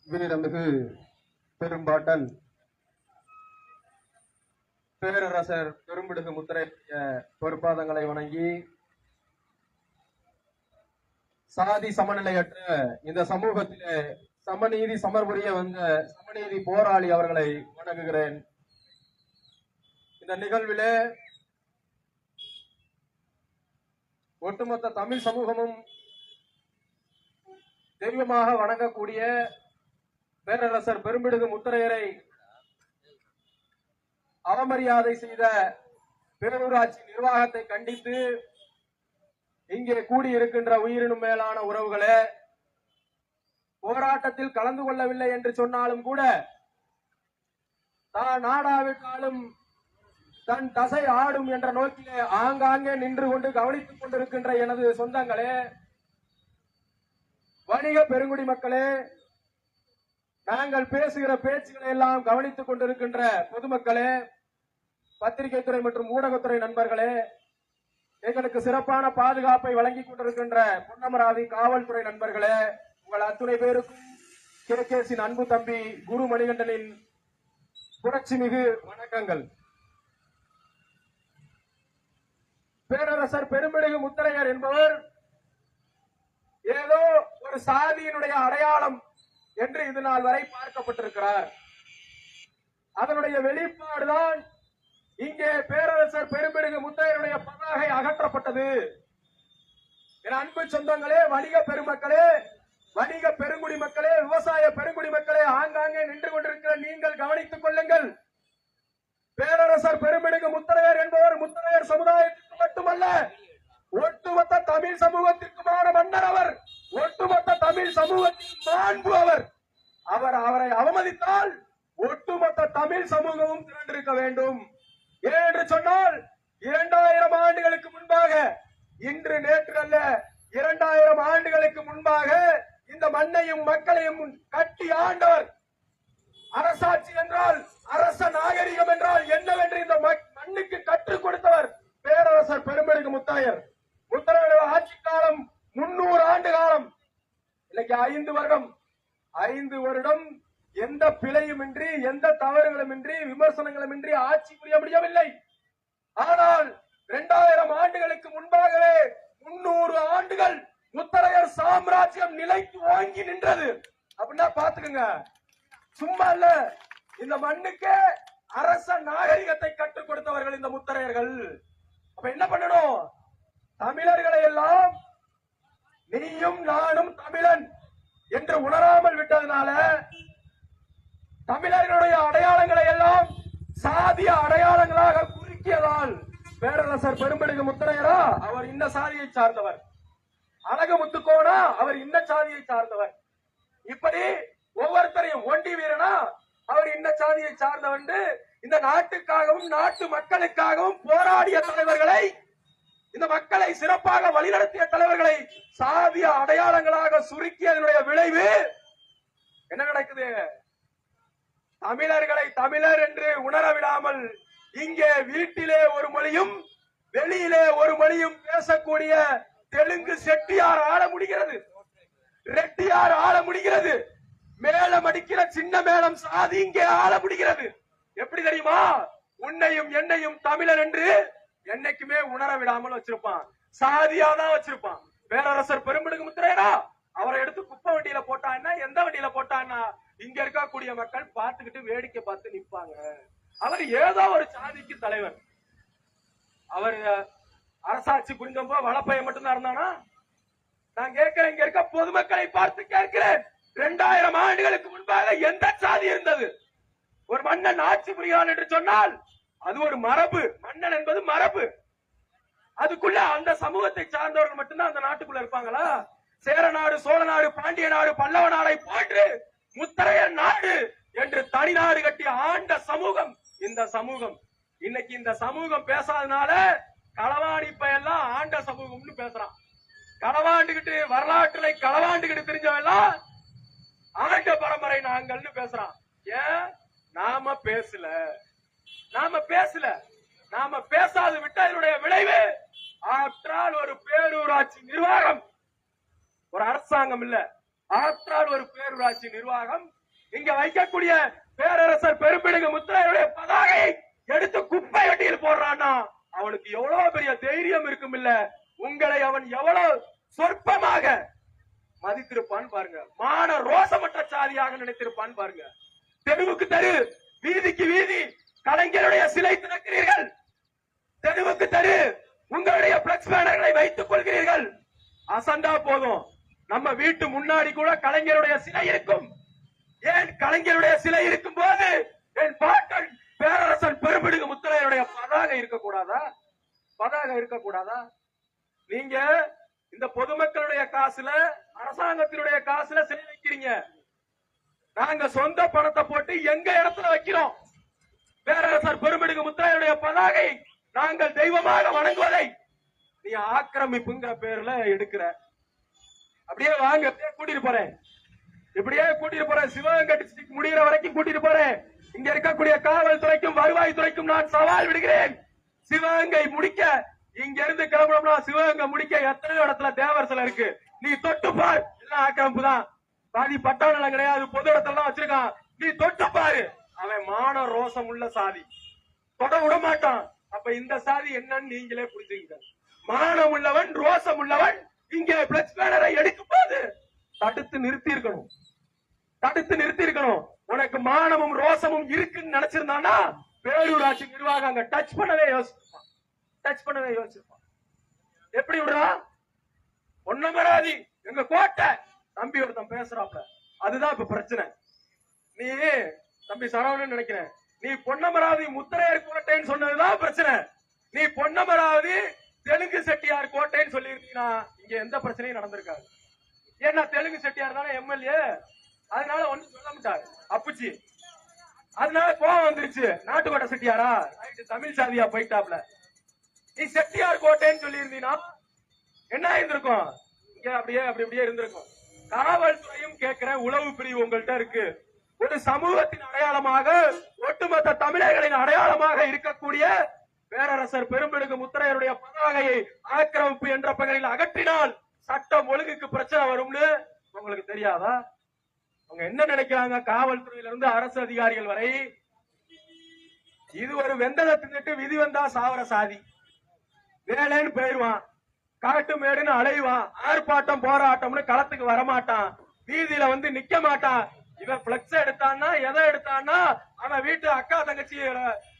வீரமிகு பெரும்பாட்டன் பேரரசர் பெரும்பிடுகு முத்திரைய பொறுப்பாதங்களை வணங்கி சாதி சமநிலையற்ற இந்த சமூகத்திலே சமநீதி சமர்புரிய வந்த சமநீதி போராளி அவர்களை வணங்குகிறேன். இந்த நிகழ்விலே ஒட்டுமொத்த தமிழ் சமூகமும் தெய்வமாக வணங்கக்கூடிய பேரரசர் பெரும்பிடுகு முத்திரையரை அவமரியாதை செய்த பேரூராட்சி நிர்வாகத்தை கண்டித்து இங்கே கூடியிருக்கின்ற உயிரினும் மேலான உறவுகளே, போராட்டத்தில் கலந்து கொள்ளவில்லை என்று சொன்னாலும் கூட தான் நாடாவிட்டாலும் தன் தசை ஆடும் என்ற நோக்கிலே ஆங்காங்கே நின்று கொண்டு கவனித்துக் கொண்டிருக்கின்ற எனது சொந்தங்களே, வணிக பெருங்குடி மக்களே, நாங்கள் பேசுகிற பேச்சுகளை எல்லாம் கவனித்துக் கொண்டிருக்கின்ற பொதுமக்களே, பத்திரிகை துறை மற்றும் ஊடகத்துறை நண்பர்களே, எங்களுக்கு சிறப்பான பாதுகாப்பை வழங்கிக் கொண்டிருக்கின்ற பொன்னமராதி காவல்துறை நண்பர்களே, உங்கள் அத்துணை பேருக்கும் KKS அன்பு தம்பி குரு மணிகண்டனின் புரட்சி மிகு வணக்கங்கள். பேரரசர் பெரும்பிடுகு முத்திரையர் என்பவர் ஏதோ ஒரு சாதியினுடைய அடையாளம் என்று இது நாள் வரை பார்க்கப்பட்டிருக்கிறார். அதனுடைய வெளிப்பாடுதான் இங்கே பேரரசர் பெரும்பிடுகு முத்திரையருடைய பதாகை அகற்றப்பட்டது. என் அன்பு சொந்தங்களே, வணிக பெருமக்களே, வணிக பெருங்குடி மக்களே, விவசாய பெருங்குடி மக்களே, ஆங்காங்கே நின்று கொண்டிருக்கிற நீங்கள் கவனித்துக் கொள்ளுங்கள். பேரரசர் பெரும்பிடுகு முத்திரையர் என்பவர் முத்திரையர் சமுதாயத்திற்கு மட்டுமல்ல, ஒட்டுமொத்த தமிழ் சமூகத்திற்குமான மன்னர் அவர். ஒட்டுமொத்த தமிழ் சமூகத்தின் மாண்பு அவர். அவரை அவமதித்தால் ஒட்டுமொத்த தமிழ் சமூகமும் திரண்டிருக்க வேண்டும். ஏனென்று சொன்னால் 2000 ஆண்டுகளுக்கு முன்பாக, இன்று நேற்று அல்ல, 2000 ஆண்டுகளுக்கு முன்பாக இந்த மண்ணையும் மக்களையும் கட்டி ஆண்டவர். அரசாட்சி என்றால், அரச நாகரிகம் என்றால் என்னவென்று இந்த மண்ணுக்கு கற்றுக் கொடுத்தவர் பேரரசர் பெரும்பிடுகு முத்திரையர். முத்திரையர் ஆட்சி காலம் 300 ஆண்டு காலம். இன்னைக்கு 5 வருடம். 5 வருடம் எந்த பிழையுமின்றி, எந்த தவறுகளுமின்றி, விமர்சனங்களுமின்றி ஆட்சி புரிய முடியவில்லை. ஆனால் 2000 ஆண்டுகளுக்கு முன்பாகவே 300 ஆண்டுகள் முத்திரையர் சாம்ராஜ்யம் நிலைக்கு ஓங்கி நின்றது. அப்படின்னா பாத்துக்கங்க, சும்மா இல்ல. இந்த மண்ணுக்கு அரச நாகரிகத்தை கற்றுக் கொடுத்தவர்கள் இந்த முத்திரையர்கள். அப்ப என்ன பண்ணணும்? தமிழர்களை எல்லாம் நீயும் நானும் தமிழன் என்று உணராமல் விட்டதனால, தமிழர்களுடைய அடையாளங்களை எல்லாம் சாதிய அடையாளங்களாக குறுக்கியதால் பேரரசர் பெரும்பிடுகு முத்திரையரா அவர் இந்த சாதியை சார்ந்தவர், அழகு முத்துக்கோனா அவர் இந்த சாதியை சார்ந்தவர், இப்படி ஒவ்வொருத்தரையும் ஒண்டி வீரனா அவர் இந்த சாதியை சார்ந்தவர், இந்த நாட்டுக்காகவும் நாட்டு மக்களுக்காகவும் போராடிய தலைவர்களை, இந்த மக்களை சிறப்பாக வழிநடத்திய தலைவர்களை சாதிய அடையாளங்களாக சுருக்கியதனுடைய விளைவு என்ன நடக்குது? தமிழர்களை தமிழர் என்று உணர விடாமல் இங்கே வீட்டிலே ஒரு மொழியும் வெளியிலே ஒரு மொழியும் பேசக்கூடிய தெலுங்கு செட்டியார் ஆள முடிகிறது, ரெட்டியார் ஆள முடிகிறது, மேளம் அடிக்கிற சின்ன மேளம் சாதி இங்கே ஆள முடிகிறது. எப்படி தெரியுமா? உன்னையும் என்னையும் தமிழர் என்று என்னைக்குமே உணர விடாமல் வச்சிருப்பான், சாதியாதான் வச்சிருப்பான். பேரரசர் பெரும்பிடுகு முத்திரையரா அவரை எடுத்து குப்பை வண்டியில போட்டான்னா, எந்த வண்டியில போட்டான்னா, இங்க இருக்கக்கூடிய மக்கள் பார்த்துக்கிட்டு வேடிக்கை பார்த்து நிற்பாங்க. அவர் ஏதோ ஒரு சாதிக்கு தலைவர். அவர் அரசாட்சி புரிஞ்சப்போ வளப்பைய மட்டும்தான் இருந்தானா? நான் கேட்கிறேன், இங்க இருக்க பொதுமக்களை பார்த்து கேட்கிறேன், 2000 ஆண்டுகளுக்கு முன்பாக எந்த சாதி இருந்தது? ஒரு மன்னன் ஆட்சி புரிகிறான் என்று சொன்னால் அது ஒரு மரபு. மன்னன் என்பது மரபு. அதுக்குள்ள அந்த சமூகத்தை சார்ந்தவர்கள் மட்டும்தான் அந்த நாட்டுக்குள்ள இருப்பாங்களா? சேர நாடு, சோழ நாடு, பாண்டிய நாடு, பல்லவ நாடை போன்று முத்திரையர் நாடு என்று தனிநாடு கட்டி ஆண்ட சமூகம் இந்த சமூகம். இன்னைக்கு இந்த சமூகம் பேசாதனால களவாணி எல்லாம் ஆண்ட சமூகம்னு பேசுறான். களவாண்டுகிட்டு வரலாற்றுல களவாண்டுகிட்டு தெரிஞ்சவெல்லாம் ஆண்ட பரம்பரை நாங்கள்னு பேசுறான். ஏன்? நாம பேசல, நாம பேசாது விட்ட இதனுடைய விளைவு ஆற்றால் ஒரு பேரூராட்சி நிர்வாகம், ஒரு அரசாங்கம் இல்ல, ஆற்றால் ஒரு பேரூராட்சி நிர்வாகம் இங்க வைக்கக்கூடிய பேரரசர் பெரும்பிடுகு முத்தரையருடைய பதாகையை எடுத்து குப்பை வண்டியில் போடுறான்னா அவனுக்கு எவ்வளவு பெரிய தைரியம் இருக்கும் இல்ல. உங்களை அவன் எவ்வளவு சொற்பமாக மதித்திருப்பான் பாருங்க. மான ரோசமற்ற சாதியாக நினைத்திருப்பான் பாருங்க. தெருவுக்கு தெரு, வீதிக்கு வீதி கலைஞருடைய சிலை திறக்கிறீர்கள். தெருவுக்கு தெரு உங்களுடைய பிளக்ஸ் பேனர்களை வைத்துக் கொள்கிறீர்கள். அசந்தா போதும், நம்ம வீட்டு முன்னாடி கூட கலைஞருடைய சிலை இருக்கும். ஏன் கலைஞருடைய சிலை இருக்கும் போது என் பாட்டன் பேரரசன் பெரும்பிடுகு முத்தரையருடைய பதாகை இருக்கக்கூடாதா? பதாகை இருக்கக்கூடாதா? நீங்க இந்த பொதுமக்களுடைய காசுல, அரசாங்கத்தினுடைய காசுல சிலை வைக்கிறீங்க. நாங்க சொந்த பணத்தை போட்டு எங்க இடத்துல வைக்கிறோம். பேரரசர் பெரும்பிடுகு முத்தரையருடைய பதாகை நாங்கள் தெய்வமாக வணங்குவதை நீ ஆக்கிரமிப்புங்கிற பேர்ல எடுக்கிற. அப்படியே வாங்க, கூட்டிட்டு போறேன், இப்படியே கூட்டிட்டு போறேன். சிவகங்கை டிஸ்ட்ரிக்ட் முடிகிற வரைக்கும் கூட்டிட்டு போறேன். இங்க இருக்கக்கூடிய காவல்துறைக்கும் வருவாய்த்துறைக்கும் நான் சவால் விடுகிறேன். சிவகங்கை முடிக்க, இங்க இருந்து கிளம்பணும்னா சிவகங்கை முடிக்க எத்தனை இடத்துல தேவர் சிலை இருக்கு, நீ தொட்டு பாரு. எல்லாம் ஆக்கிரமிப்பு தான். பாதி பட்டாளம் கிடையாது, பொது இடத்துல வச்சிருக்கான். நீ தொட்டு பாரு. அவன் மான ரோசம் உள்ள சாதி, தொட விட மாட்டான். அப்ப இந்த சாதி என்னன்னு நீங்களே புரிஞ்சுங்க. மானம் உள்ளவன், ரோசம் உள்ளவன் இங்கே பிளக்ஸ் பேனரை எடுக்கும் போது தடுத்து நிறுத்தி இருக்கணும். தடுத்து நிறுத்தி இருக்கணும். உனக்கு மானமும் ரோசமும் இருக்குன்னு நினைச்சிருந்தானா பேரூராட்சி நிர்வாகம் அங்க டச் பண்ணவே யோசிச்சிருப்பான். டச் பண்ணவே யோசிச்சிருப்பான். எப்படி விடுறா? ஒன்னமராதி எங்க கோட்டை தம்பி ஒருத்தன் பேசுறாப்ல, அதுதான் இப்ப பிரச்சனை. நீ தம்பி சரவணன் நினைக்கிறேன், நீ பொன்னமராவதி முத்தரையர் கோட்டைன்னு சொன்னதுதான் பிரச்சனை. நீ பொன்னமராவதி தெலுங்கு செட்டியார் கோட்டைன்னு சொல்லி இருக்கீங்கன்னா இங்க எந்த பிரச்சனையும் நடந்திருக்காது. ஏன்னா தெலுங்கு செட்டியார் தானே எம்எல்ஏ, அதனால ஒண்ணு சொல்ல மாட்டாரு அப்புச்சி. அதனால கோவம் வந்துருச்சு. நாட்டுக்கோட்டை செட்டியாரா, தமிழ் சாதியா போயிட்டாப்ல. நீ செட்டியார் கோட்டைன்னு சொல்லி இருந்தீங்கன்னா என்ன இருந்திருக்கும்? இங்க அப்படியே அப்படி அப்படியே இருந்திருக்கும். காவல்துறையும் கேட்கிற உளவு பிரிவு உங்கள்கிட்ட இருக்கு. ஒரு சமூகத்தின் அடையாளமாக, ஒட்டுமொத்த தமிழர்களின் அடையாளமாக இருக்கக்கூடிய பேரரசர் பெரும்பிடுகு முத்தரையருடைய பதாகையை ஆக்கிரமிப்பு என்ற பெயரில் அகற்றினால் சட்டம் ஒழுங்குக்கு பிரச்சனை வரும்னு உங்களுக்கு தெரியாதா? அவங்க என்ன நினைக்கிறாங்க? காவல்துறையில இருந்து அரசு அதிகாரிகள் வரை இது ஒரு வெந்ததை தின்னுட்டு விதி வந்தா சாவர சாதி. வேலைன்னு போயிடுவான், காட்டு மேடுன்னு அலைவான், ஆர்ப்பாட்டம் போராட்டம்னு களத்துக்கு வரமாட்டான், வீதியில வந்து நிக்க மாட்டான். இவன் பிளக்ஸ் எடுத்தான்னா, எதை எடுத்தான்னா அவன் வீட்டு அக்கா தங்கச்சி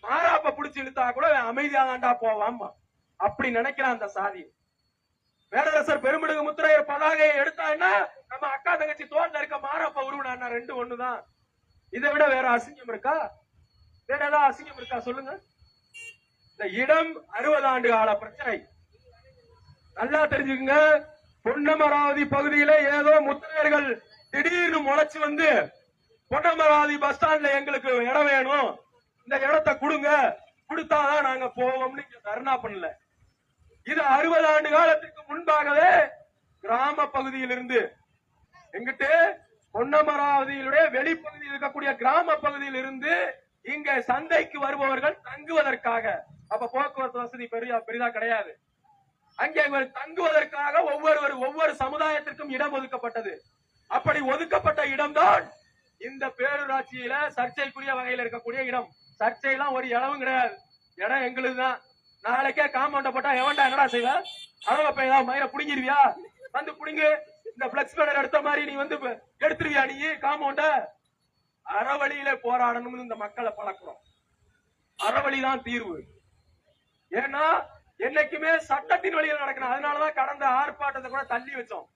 மாறாப்ப புடிச்சு இழுத்தா கூட அமைதியா தாண்டா போவான். அப்படி நினைக்கிறான் அந்த சாதி. பேரரசர் பெரும்பிடுகு முத்தரையர் பதாகையை எடுத்தான்னா நம்ம அக்கா தங்கச்சி தோல்ல இருக்க மாறாப்ப உருவனா ரெண்டு ஒண்ணுதான். இதை விட வேற அசிங்கம் இருக்கா? வேற ஏதாவது அசிங்கம் இருக்கா சொல்லுங்க? இந்த இடம் 60 ஆண்டு கால பிரச்சனை. நல்லா தெரிஞ்சுக்குங்க. பொன்னமராவதி பகுதியில ஏதோ முத்தரையர்கள் திடீர்னு முளைச்சு வந்து பொன்னமராவதி பஸ் ஸ்டாண்ட்ல எங்களுக்கு இடம் வேணும், இந்த இடத்தை கொடுங்க, கொடுத்தாதான் நாங்க போவோம்னு தர்ணா பண்ணல. இது 60 ஆண்டு காலத்திற்கு முன்பாகவே கிராம பகுதியில் இருந்து எங்கிட்டு பொன்னமராவதியிலுடைய வெளிப்பகுதியில் இருக்கக்கூடிய கிராம பகுதியில் இருந்து இங்க சந்தைக்கு வருபவர்கள் தங்குவதற்காக, அப்ப போக்குவரத்து வசதி பெரிதா கிடையாது, அங்கே தங்குவதற்காக ஒவ்வொரு சமுதாயத்திற்கும் இடம் ஒதுக்கப்பட்டது. அப்படி ஒதுக்கப்பட்ட இடம்தான் இந்த பேரூராட்சியில சர்ச்சைக்குரிய வகையில் இருக்கக்கூடிய இடம். சர்ச்சையெல்லாம் ஒரு இடமும் கிடையாது. இடம் எங்களுக்கு தான். நாளைக்கே காம்பவுண்ட போட்டா எவன்டா என்னடா செய்வ? அழகப்ப ஏதாவது மயிரை புடிங்கிருவியா? வந்து புடிங்கு. இந்த பிளக்ஸ் பேனர் எடுத்த மாதிரி நீ வந்து எடுத்துருவியா? நீ காம்பவுண்ட அறவழியில போராடணும்னு இந்த மக்களை பழக்கிறோம். அறவழிதான் தீர்வு. ஏன்னா என்னைக்குமே சட்டத்தின் வழியில் நடக்கணும். அதனாலதான் கடந்த ஆர்ப்பாட்டத்தை கூட தள்ளி வச்சோம்.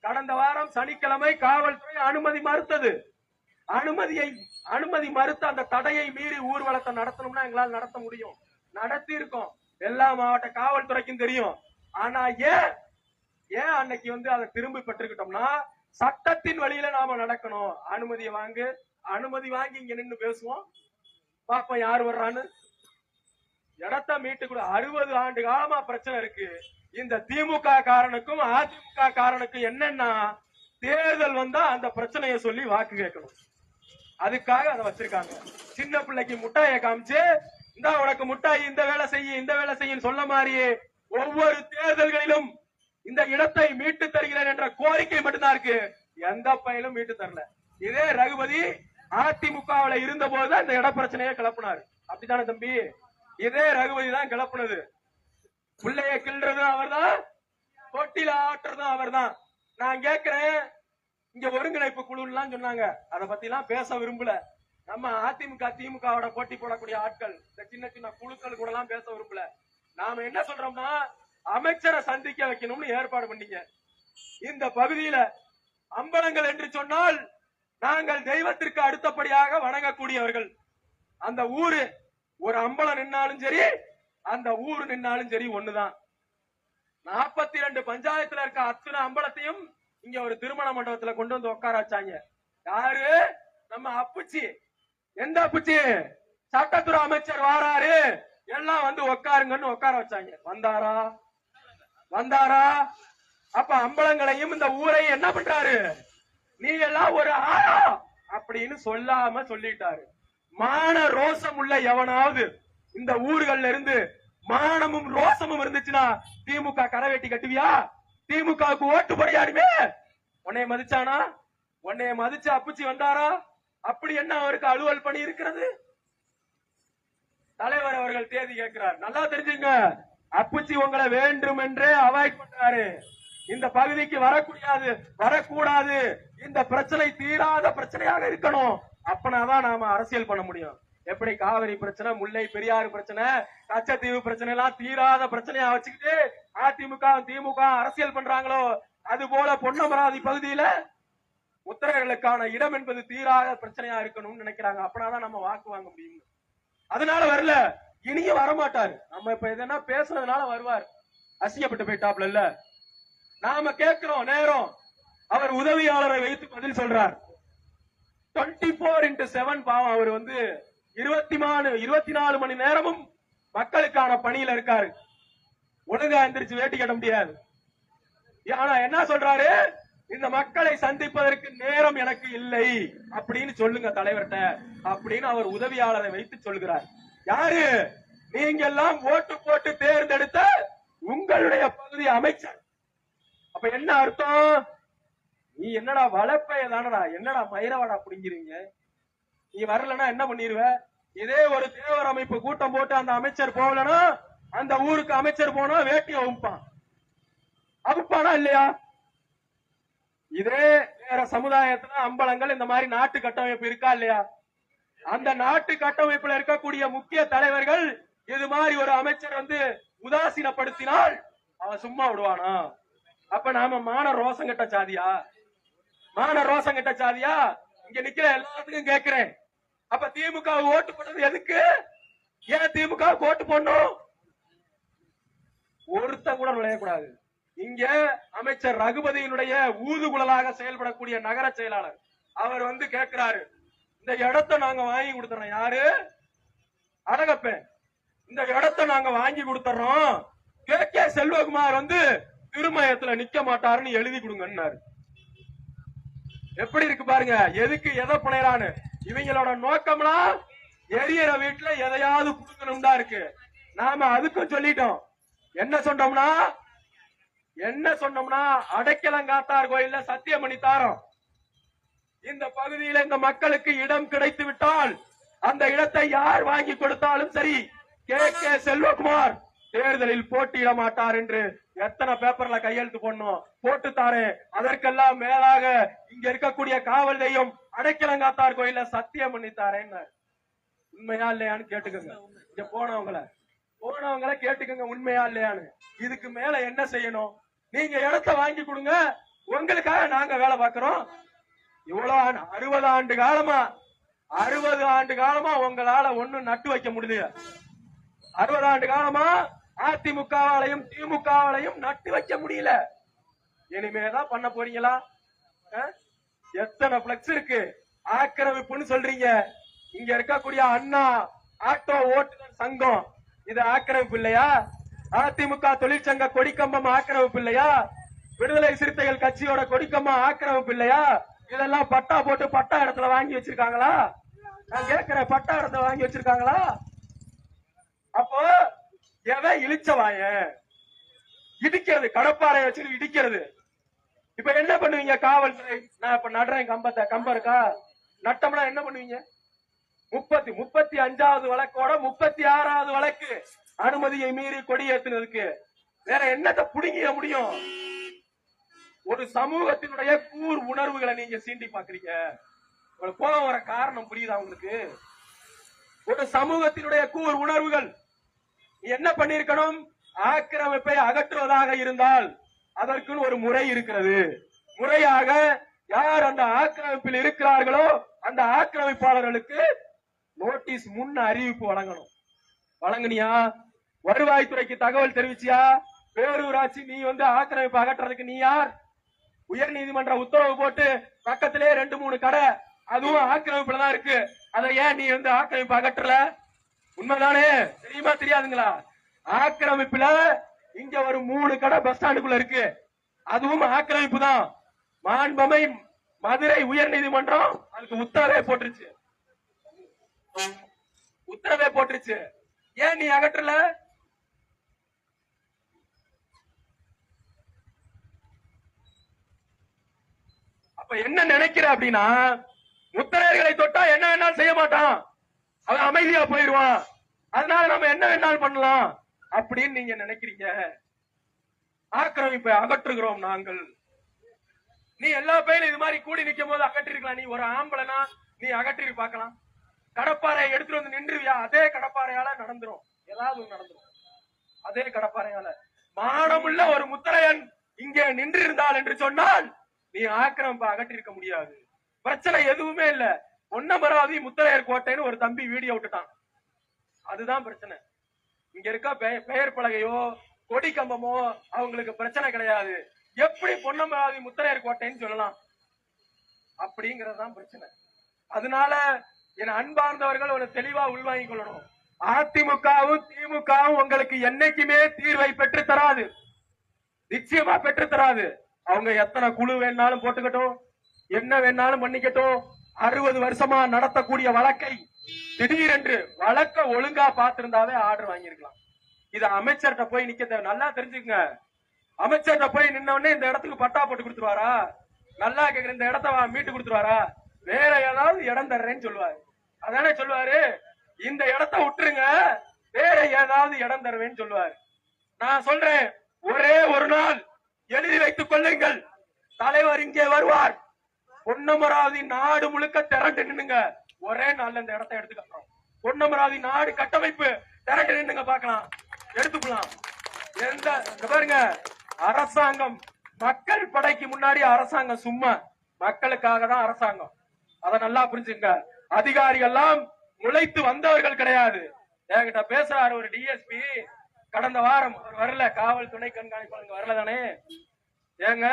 கடந்த வாரம் சனிக்கிழமை காவல்துறை அனுமதி மறுத்தது. அனுமதி மறுத்த அந்த தடையை மீறி ஊர்வலத்தை நடத்தணும்னா எங்களால் நடத்த முடியும். நடத்தி இருக்கோம். எல்லா மாவட்ட காவல்துறைக்கும் தெரியும். ஆனா ஏன் அன்னைக்கு வந்து அதை திரும்பி பெற்றுக்கிட்டோம்னா சட்டத்தின் வழியில நாம நடக்கணும். அனுமதி வாங்கி இங்க நின்று பேசுவோம், பாப்போம் யாரு வர்றான்னு. இடத்த மீட்டு கூட 60 ஆண்டு காலமா பிரச்சனை இருக்கு. இந்த திமுக காரனுக்கும் அதிமுக காரனுக்கும் என்னன்னா தேர்தல் வந்தா அந்த பிரச்சனையை சொல்லி வாக்கு கேட்கணும். அதுக்காக அதை வச்சிருக்காங்க. சின்ன பிள்ளைக்கு முட்டாயை காமிச்சு இந்த உனக்கு முட்டாய் இந்த வேலை செய்யும் சொல்ல மாதிரியே ஒவ்வொரு தேர்தல்களிலும் இந்த இடத்தை மீட்டு தருகிறேன் என்ற கோரிக்கை மட்டும்தான் இருக்கு. எந்த பையனும் மீட்டு தரல. இதே ரகுபதி அதிமுகவுல இருந்த போது அந்த இட பிரச்சனையை கிளப்பினாரு. அப்படித்தானே தம்பி? இதே ரகுபதி தான் கிளப்புனது. பிள்ளைய கிள்றதும் அவர் தான், தொட்டில ஆட்டுறதும் அவர் தான். நான் கேட்கிறேன், இங்க ஒருங்கிணைப்பு குழுலாம் சொன்னாங்க, அதை பத்தி எல்லாம் பேச விரும்பல. நம்ம அதிமுக திமுகவோட போட்டி போடக்கூடிய ஆட்கள் இந்த சின்ன சின்ன குழுக்கள் கூட எல்லாம் பேச விரும்பல. நாம என்ன சொல்றோம்னா, அமைச்சரை சந்திக்க வைக்கணும்னு ஏற்பாடு பண்ணீங்க. இந்த பகுதியில அம்பலங்கள் என்று சொன்னால் நாங்கள் தெய்வத்திற்கு அடுத்தபடியாக வணங்கக்கூடியவர்கள். அந்த ஊரு ஒரு அம்பலம் நின்னாலும் சரி, அந்த ஊரு நின்னாலும் சரி ஒண்ணுதான். 42 பஞ்சாயத்துல இருக்க அத்தனை அம்பலத்தையும் இங்க ஒரு திருமண மண்டபத்துல கொண்டு வந்து உட்கார வச்சாங்க. யாரு? நம்ம அப்புச்சி. எந்த அப்புச்சி? சட்டத்துறை அமைச்சர் வாராரு, எல்லாம் வந்து உட்காருங்கன்னு உட்கார வச்சாங்க. வந்தாரா? வந்தாரா? அப்ப அம்பலங்களையும் இந்த ஊரை என்ன பண்றாரு? நீ எல்லாம் ஒரு ஆளா அப்படின்னு சொல்லாம சொல்லிட்டாரு. மான ரோசம் உள்ள எவனாவது இந்த ஊர்கள்ல இருந்து மானமும் ரோசமும் இருந்துச்சுன்னா திமுக கரவேட்டி கட்டுவியா? திமுகவுக்கு ஓட்டு போடியாடுமே. உன்னைய மதிச்சானா? உன்னைய மதிச்சு அப்புச்சி வந்தாரா? அப்படி என்ன அவருக்கு அலுவல் பணி இருக்கிறது? தலைவர் அவர்கள் தேதி கேட்கிறார். நல்லா தெரிஞ்சுங்க, அப்புச்சி உங்களை வேண்டும் என்றே அவாய்ட் பண்றாரு. இந்த பகுதிக்கு வரக்கூடாது, இந்த பிரச்சனை தீராத பிரச்சனையாக இருக்கணும். அப்பனாதான் நாம அரசியல் பண்ண முடியும். எப்படி காவிரி பிரச்சனை, முல்லை பெரியாறு பிரச்சனை, கச்சத்தீவு பிரச்சனை எல்லாம் தீராத பிரச்சனையா வச்சுக்கிட்டு அதிமுக திமுக அரசியல் பண்றாங்களோ, அது போல பொன்னமராதி பகுதியில உத்தரவுகளுக்கான இடம் என்பது தீராத பிரச்சனையா இருக்கணும்னு நினைக்கிறாங்க. அப்பனாதான் நம்ம வாக்கு வாங்க முடியும். அதனால வரல, இனியும் வரமாட்டாரு. நம்ம இப்ப எதனா பேசுறதுனால வருவார். அசிங்கப்பட்டு போயிட்டாப்ல இல்ல. நாம கேட்கிறோம் நேரம். அவர் உதவியாளரை வைத்து பதில் சொல்றார். 24x7 பாவம். அவர் வந்து 24 மணி நேரமும் மக்களுக்கான பணியில இருக்காரு. ஒழுங்கா எந்திரிச்சு வேட்டி கட்ட முடியாது. ஆனா என்ன சொல்றாரு? இந்த மக்களை சந்திப்பதற்கு நேரம் எனக்கு இல்லை அப்படின்னு சொல்லுங்க தலைவர்கிட்ட அப்படின்னு அவர் உதவியாளரை வைத்து சொல்கிறார். யாரு? நீங்க எல்லாம் ஓட்டு போட்டு தேர்ந்தெடுத்த உங்களுடைய பகுதி அமைச்சர். அப்ப என்ன அர்த்தம்? நீ என்னடா வளப்பைய தானடா, என்னடா மயிரவாடா புடிங்கிறீங்க? நீ வரலன்னா என்ன பண்ணிருவ? இதே ஒரு தேவர் அமைப்பு கூட்டம் போட்டு அந்த அமைச்சர் போகலன்னா, அந்த ஊருக்கு அமைச்சர் போனா வேட்டியை அவுப்பானா இல்லையா? இதே வேற சமுதாயத்துல அம்பலங்கள் இந்த மாதிரி நாட்டு கட்டமைப்பு இருக்கா இல்லையா? அந்த நாட்டு கட்டமைப்புல இருக்கக்கூடிய முக்கிய தலைவர்கள் இது மாதிரி ஒரு அமைச்சர் வந்து உதாசீனப்படுத்தினால் அவன் சும்மா விடுவானா? அப்ப நாம மான ரோசம் கட்ட சாதியா? மான ரோசம் கட்ட சாதியா? இங்க நிக்கிற எல்லாத்துக்கும் கேட்கிறேன். அப்ப திமுக ஓட்டு போட்டது எதுக்கு? ஏன் திமுக ஓட்டு போடணும்? ஒருத்த கூட நுழையக்கூடாது. இங்க அமைச்சர் ரகுபதியினுடைய ஊதுகுழலாக செயல்படக்கூடிய நகர செயலாளர் அவர் வந்து கேட்கிறாரு, இந்த இடத்தை நாங்க வாங்கி கொடுத்துறோம். யாரு? அழகப்பேன். இந்த இடத்தை நாங்க வாங்கி கொடுத்துறோம். கே செல்வகுமார் வந்து திருமயத்துல நிக்க மாட்டாருன்னு எழுதி கொடுங்கன்னாரு. எப்படி இருக்கு பாருங்க. எதுக்கு எதை புனையறான்னு. இவங்களோட நோக்கம்லாம் எரியற வீட்டுல எதையாவது கொடுக்கணும் தான் இருக்கு. நாம அதுக்கும் சொல்லிட்டோம். என்ன சொன்னோம்னா அடைக்கலங்காத்தார் கோயில்ல சத்தியமணி தாரோம். இந்த பகுதியில இந்த மக்களுக்கு இடம் கிடைத்து விட்டால் அந்த இடத்தை யார் வாங்கி கொடுத்தாலும் சரி, கே செல்வகுமார் தேர்தலில் போட்டியிட மாட்டார் என்று எத்தனை பேப்பர்ல கையெழுத்து போடணும், போட்டுத்தாரு. அதற்கெல்லாம் மேலாக இங்க இருக்கக்கூடிய காவல் தெய்வம் அடைக்கலங்காத்தார் கோயில சத்தியம் பண்ணித்தாரேன்னு. உண்மையா இல்லையான்னு கேட்டுக்கோங்க. இங்க போனவங்களை கேட்டுக்கோங்க, உண்மையா இல்லையான்னு. இதுக்கு மேல என்ன செய்யணும்? நீங்க இடத்தை வாங்கி கொடுங்க, உங்களுக்காக நாங்க வேலை பார்க்கிறோம். இவ்வளவு 60 ஆண்டு காலமா உங்களால ஒண்ணும் நட்டு வைக்க முடியல. 60 ஆண்டு காலமா அதிமுகவாலையும் திமுகவாலையும் நட்டு வைக்க முடியல. இனிமேதான் பண்ண போறீங்களா? எத்தனை பிளக்ஸ் இருக்கு? ஆக்கிரமிப்புன்னு சொல்றீங்க. இங்க இருக்கக்கூடிய அண்ணா ஆட்டோ ஓட்டுநர் சங்கம் இது ஆக்கிரமிப்பு இல்லையா? அதிமுக தொழிற்சங்க கொடிக்கம்பம் ஆக்கிரமிப்பு இல்லையா? விடுதலை சிறுத்தைகள் கட்சியோட கொடிக்கம்பம் ஆக்கிரமிப்பு இல்லையா? இதெல்லாம் பட்டா போட்டு பட்டா இடத்துல வாங்கி வச்சிருக்காங்களா? நான் கேட்கிறேன், பட்டா இடத்துல வாங்கி வச்சிருக்காங்களா? அப்போ எவன் இழிச்சவாய இடிக்கிறது, கடப்பாறை வச்சு இடிக்கிறது. இப்ப என்ன பண்ணுவீங்க காவல்துறை? நான் இப்ப நடுறேன் கம்ப இருக்கா, நட்டம்னா என்ன பண்ணுவீங்க? 35வது வழக்கோட 36வது வழக்கு அனுமதியை மீறி கொடியேற்றினதுக்கு வேற என்னத்தை புடுங்கிய முடியும்? ஒரு சமூகத்தினுடைய கூர் உணர்வுகளை நீங்க சீண்டி பாக்குறீங்க. உங்களுக்கு கோபம் வர காரணம் புரியுதா உங்களுக்கு? ஒரு சமூகத்தினுடைய கூர் உணர்வுகள். என்ன பண்ணிருக்கணும்? ஆக்கிரமிப்பை அகற்றுவதாக இருந்தால் அதற்குன்னு ஒரு முறை இருக்கிறது. முறையாக யார் அந்த ஆக்கிரமிப்பில் இருக்கிறார்களோ அந்த ஆக்கிரமிப்பாளர்களுக்கு நோட்டீஸ் முன் அறிவிப்பு வழங்கணும். வழங்குனியா? வருவாய்த்துறைக்கு தகவல் தெரிவிச்சியா? பேரூராட்சி நீ ஆக்கிரமிப்பு அகற்றுறதுக்கு நீ யார்? உயர் நீதிமன்ற உத்தரவு போட்டு பக்கத்திலே 2-3 கடை அதுவும் ஆக்கிரமிப்புல தான் இருக்கு. அதை ஏன் நீ ஆக்கிரமிப்பு அகற்றல? உண்மைதானே? தெரியுமா தெரியாதுங்களா? ஆக்கிரமிப்புல இங்க ஒரு 3 கடை பஸ் ஸ்டாண்டுக்குள்ள இருக்கு, அதுவும் ஆக்கிரமிப்பு தான். மாண்பமை மதுரை உயர் நீதிமன்றம் அதுக்கு உத்தரவே போட்டுருச்சு. ஏன் நீ அகற்றல? அப்ப என்ன நினைக்கிற அப்படின்னா, முத்தரையர்களை தொட்டா என்ன வேணாலும் செய்ய மாட்டான், அவன் அமைதியா போயிடுவான், அதனால நம்ம என்ன வேணாலும் பண்ணலாம் அப்படின்னு நீங்க நினைக்கிறீங்க. ஆக்கிரமிப்பை அகற்றுகிறோம் நாங்கள். நீ எல்லா பேரும் இது மாதிரி கூடி நிக்கும் போது அகற்றிருக்கலாம். நீ ஒரு ஆம்பளனா நீ அகற்றி பார்க்கலாம். கடப்பாறை எடுத்துட்டு வந்து நின்றுவியா? அதே கடப்பாறையால நடந்துரும், ஏதாவது நடந்துரும். அதே கடப்பாறையால மானமுள்ள ஒரு முத்தரையன் இங்கே நின்று இருந்தால் என்று சொன்னால் நீ ஆக்கிரமிப்பை அகற்றிருக்க முடியாது. பிரச்சனை எதுவுமே இல்ல. பொன்னமராவதி முத்தரையர் கோட்டைன்னு ஒரு தம்பி வீடியோ விட்டுட்டான், அதுதான் பிரச்சனை. இங்க இருக்க பெயர் பலகையோ கொடி கம்பமோ அவங்களுக்கு பிரச்சனை கிடையாது. எப்படி பொன்னமராவதி முத்தரையர் கோட்டைன்னு சொல்லலாம்? அப்படிங்கறதுதான் பிரச்சனை. அதனால என் அன்பார்ந்தவர்கள் ஒரு தெளிவா உள்வாங்கிக் கொள்ளணும். அதிமுகவும் திமுகவும் உங்களுக்கு என்னைக்குமே தீர்வை பெற்று தராது, நிச்சயமா பெற்று தராது. அவங்க எத்தனை குழு வேணாலும் போட்டுக்கட்டும், என்ன வேணாலும் பண்ணிக்கட்டும். 60 வருஷமா நடத்தக்கூடிய வழக்கை திடீரென்று வழக்க ஒழுங்கா பார்த்திருந்தாவே ஆர்டர் வாங்கியிருக்கலாம். இது அமைச்சர்கிட்ட போய் நிக்க தேவை. நல்லா தெரிஞ்சுக்கங்க, அமைச்சர்கிட்ட போய் நின்ன உடனே இந்த இடத்துக்கு பட்டா போட்டு கொடுத்துருவாரா? நல்லா கேக்குற, இந்த இடத்த மீட்டு கொடுத்துருவாரா? வேற ஏதாவது இடம் தர்றேன்னு சொல்லுவாரு. அதானே சொல்லுவாரு. இந்த இடத்த விட்டுருங்க, வேற ஏதாவது இடம் தருவேன்னு சொல்லுவாரு. நான் சொல்றேன், ஒரே ஒரு நாள் எழுதி வைத்துக் கொள்ளுங்கள், தலைவர் இங்கே வருவார். பொன்னமராவதி நாடு முழுக்க திரண்டு நின்னுங்க, ஒரே நாள்ல இந்த இடத்தை எடுத்துக்கிறோம். பொன்னமராவதி நாடு கட்டமைப்பு திரண்டு நின்னுங்க, பாக்கலாம், எடுத்துக்கலாம். எந்த பாருங்க, அரசாங்கம் மக்கள் படைக்கு முன்னாடி அரசாங்கம் சும்மா, மக்களுக்காக தான் அரசாங்கம். அதை நல்லா புரிஞ்சுங்க. அதிகாரிகள் முளைத்து வந்தவர்கள் கிடையாது. என்கிட்ட பேசுறாரு ஒரு டிஎஸ்பி, கடந்த வாரம் வரல, காவல் துணை கண்காணிப்பாளர் வரல தானே. ஏங்க,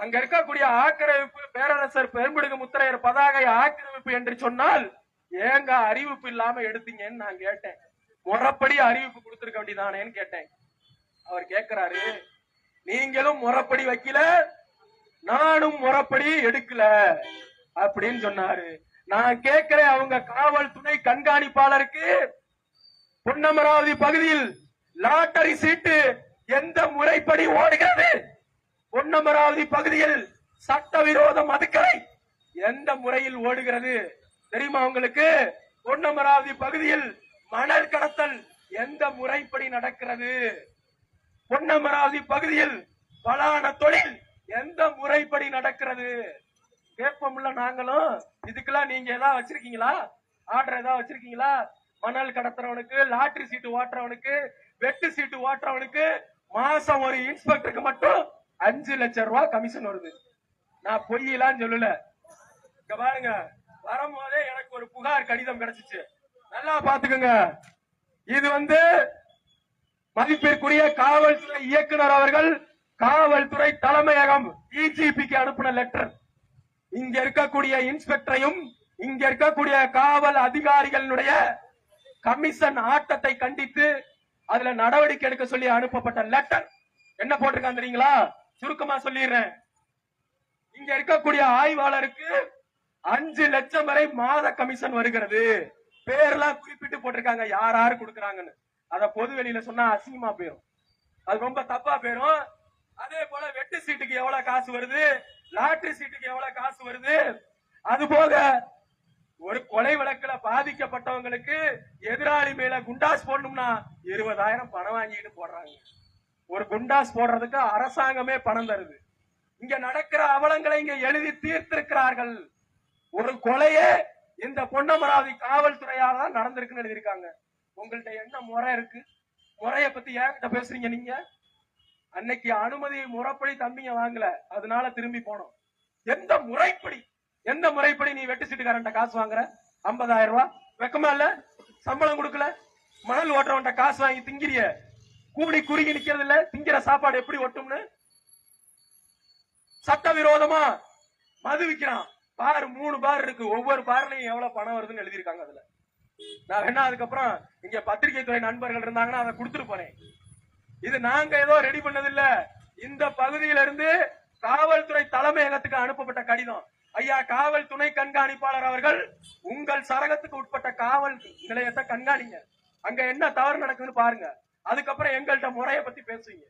அங்க இருக்கக்கூடிய ஆக்கிரமிப்பு பேரரசர் பெரும்பிடுகு முத்தரையர் பதாகை ஆக்கிரமிப்பு என்று சொன்னால் ஏங்க அறிவிப்பு இல்லாம எடுத்தீங்கன்னு நான் கேட்டேன். முறைப்படி அறிவிப்பு கொடுத்திருக்க வேண்டியதானேன்னு கேட்டேன். அவர் கேட்கிறாரு, நீங்களும் முறைப்படி வைக்கல, நானும் முறைப்படி எடுக்கல அப்படின்னு சொன்னாரு. நான் கேட்கிறேன், அவங்க காவல் துணை கண்காணிப்பாளருக்கு பொன்னமராவதி பகுதியில் லாட்டரி சீட்டு எந்த முறைப்படி ஓடுகிறது? பொன்னமராவதி பகுதியில் சட்டவிரோத மதுக்கடை எந்த முறையில் ஓடுகிறது தெரியுமா உங்களுக்கு? பொன்னமராவதி பகுதியில் மணல் கடத்தல் எந்த முறைப்படி நடக்கிறது? பொன்னமராவதி பகுதியில் பலான தொழில் எந்த முறைப்படி நடக்கிறது? கேட்போம்ல நாங்களும். இதுக்கெல்லாம் நீங்க ஏதாவது வச்சிருக்கீங்களா? ஆர்டர் ஏதாவது வச்சிருக்கீங்களா? மணல் கடத்துறவனுக்கு, லாட்டரி சீட்டு ஓட்டுறவனுக்கு, வெட்டு சீட்டு ஓட்டுறவனுக்கு மாசம் ஒரு இன்ஸ்பெக்டருக்கு மட்டும் 5 லட்சம் ரூபாய் கமிஷன் வருது. நான் பொய்யலான்னு சொல்லல. இங்க பாருங்க, வரும்போதே எனக்கு ஒரு புகார் கடிதம் கிடைச்சிச்சு, நல்லா பாத்துக்கோங்க. இது மதிப்பிற்குரிய காவல்துறை இயக்குனர் அவர்கள் காவல்துறை தலைமையகம் டிஜிபிக்கு அனுப்பின லெட்டர். இங்க இருக்கக்கூடிய இன்ஸ்பெக்டரையும் இங்க இருக்கக்கூடிய காவல் அதிகாரிகளுடைய கமிஷன் ஆட்டத்தை கண்டித்து அதுல நடவடிக்கை எடுக்க சொல்லி அனுப்பப்பட்ட லெட்டர். என்ன போட்டிருக்காங்க தெரியுங்களா? சுருக்கமா சொல்லிடுறேன். இங்க இருக்கக்கூடிய ஆய்வாளருக்கு 5 லட்சம் வரை மாத கமிஷன் வருகிறது. பேர்லாம் குறிப்பிட்டு போட்டிருக்காங்க, யார் யாரு கொடுக்கறாங்கன்னு. அத பொது வெளியில சொன்னா அசிங்கமா போயிடும், அது ரொம்ப தப்பா போயிடும். அதே போல வெட்டு சீட்டுக்கு எவ்வளவு காசு வருது, லாட்டரி சீட்டுக்கு எவ்வளவு காசு வருது. அது போக ஒரு கொலை வழக்குல பாதிக்கப்பட்டவங்களுக்கு எதிராளி மேல குண்டாஸ் போடணும்னா 20,000 பணம் வாங்கிட்டு போடுறாங்க. ஒரு குண்டாஸ் போடுறதுக்கு அரசாங்கமே பணம் தருது. இங்க நடக்கிற அவலங்களை இங்க எழுதி தீர்த்திருக்கிறார்கள். ஒரு கொலையே இந்த பொன்னமராவதி காவல்துறையால தான் நடந்திருக்குன்னு எழுதியிருக்காங்க. உங்கள்ட்ட என்ன முறை இருக்கு? முறைய பத்தி ஏன்கிட்ட பேசுறீங்க நீங்க? அன்னைக்கு அனுமதி முறைப்படி தம்பிங்க வாங்கல, அதனால திரும்பி போனோம். எந்த முறைப்படி நீ வெட்டு சீட்டுக்காரன்ட்ட காசு வாங்குற? 50,000 ரூபாய் வெக்கமா இல்ல? சம்பளம் கொடுக்கல, மணல் ஓட்டுறவன்ட்ட காசு வாங்கி திங்கிறிய, கூடி குறுகி நிக்கிறது இல்ல, திங்கிற சாப்பாடு எப்படி ஒட்டும்னு சட்டவிரோதமா மது விக்கிறான். பார் 3 பார் இருக்கு, ஒவ்வொரு பார்லையும் எவ்வளவு பணம் வருதுன்னு எழுதியிருக்காங்க. அதுல நான் வேணா அதுக்கப்புறம் இங்க பத்திரிகை துறை நண்பர்கள் இருந்தாங்கன்னா அதை கொடுத்துட்டு போறேன். இது நாங்க ஏதோ ரெடி பண்ணது இல்ல. இந்த பகுதியில இருந்து காவல்துறை தலைமையகத்துக்கு அனுப்பப்பட்ட கடிதம். ஐயா காவல் துணை கண்காணிப்பாளர் அவர்கள், உங்கள் சரகத்துக்கு உட்பட்ட காவல் நிலையத்தை கண்காணிங்க, அங்க என்ன தவறு நடக்குதுன்னு பாருங்க, அதுக்கப்புறம் எங்கள்கிட்ட முறையை பத்தி பேசுவீங்க.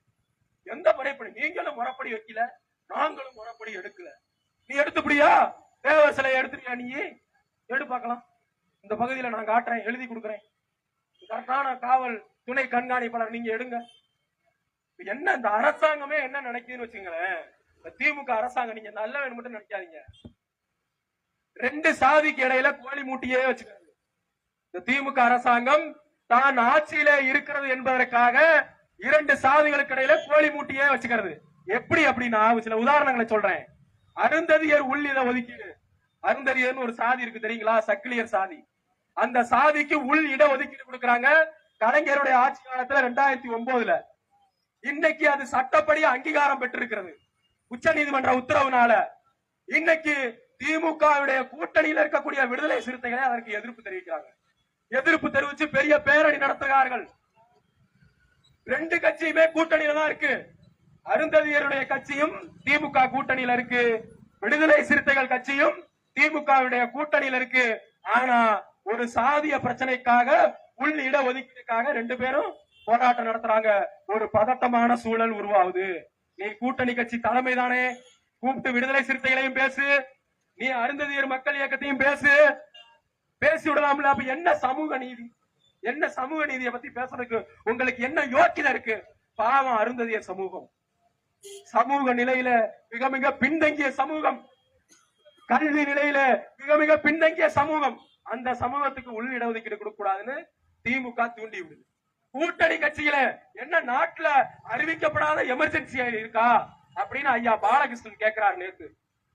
எந்த முறைப்படி? நீங்களும் முறைப்படி வைக்கல, நாங்களும் முறைப்படி எடுக்கல. நீ எடுத்துப்படியா? தேவர் சிலையை எடுத்துட்டியா? நீ எடு பார்க்கலாம். இந்த பகுதியில நான் காட்டுறேன், எழுதி கொடுக்குறேன். கரெக்டான காவல் துணை கண்காணிப்பாளர் நீங்க எடுங்க. என்ன இந்த அரசாங்கமே என்ன நினைக்குதுன்னு வச்சுங்களேன். திமுக அரசாங்கம் நீங்க நல்லவன் மட்டும் நினைக்காதீங்க. 2 சாதிக்கு இடையில கோழி மூட்டியே வச்சுக்கிறது. இந்த திமுக அரசாங்கம் தான் ஆட்சியிலே இருக்கிறது என்பதற்காக 2 சாதிகளுக்கு இடையில கோழி மூட்டியே வச்சுக்கிறது. எப்படி அப்படின்னா சில உதாரணங்களை சொல்றேன். அருந்ததியர் உள்ளிட ஒதுக்கீடு. அருந்ததியர்னு ஒரு சாதி இருக்கு தெரியுங்களா? சக்கிலியர் சாதி. அந்த சாதிக்கு உள் இட ஒதுக்கீடு கொடுக்கறாங்க கலைஞருடைய ஆட்சி காலத்துல 2009. இன்னைக்கு அது சட்டப்படி அங்கீகாரம் பெற்றிருக்கிறது உச்ச நீதிமன்ற உத்தரவுனால. இன்னைக்கு திமுகவுடைய கூட்டணியில் இருக்கக்கூடிய விடுதலை சிறுத்தைகளை அதற்கு எதிர்ப்பு தெரிவிக்கிறாங்க. எதிர்ப்பு தெரிவித்து பெரிய பேரணி நடத்துகிறார்கள். 2 கட்சியுமே கூட்டணியில தான் இருக்கு. அருந்ததியருடைய கட்சியும் திமுக கூட்டணியில இருக்கு, விடுதலை சிறுத்தைகள் கட்சியும் திமுகவுடைய கூட்டணியில இருக்கு. ஆனா ஒரு சாதிய பிரச்சனைக்காக உள் இட ஒதுக்கீடுக்காக 2 பேரும் போராட்டம் நடத்துறாங்க. ஒரு பதட்டமான சூழல் உருவாகுது. நீ கூட்டணி கட்சி தலைமை தானே, கூப்பிட்டு விடுதலை சிறுத்தைகளையும் பேசு, நீ அருந்ததியர் மக்கள் இயக்கத்தையும் பேசி விடலாம்ல. அப்ப என்ன சமூக நீதி? என்ன சமூக நீதியை பத்தி பேசுறதுக்கு உங்களுக்கு என்ன யோக்கியதை இருக்கு? பாவம் அருந்ததியர் சமூகம் சமூக நிலையில மிக மிக பின்தங்கிய சமூகம், கல்வி நிலையில மிக மிக பின்தங்கிய சமூகம். அந்த சமூகத்துக்கு உள் இடஒதுக்கீடு கொடுக்க கூடாதுன்னு திமுக தூண்டி விடுது. கூட்டணி கட்சியில என்ன நாட்டுல அறிவிக்கப்படாத எமர்ஜென்சி இருக்கா அப்படின்னு ஐயா பாலகிருஷ்ணன் கேட்கிறாரு. நேற்று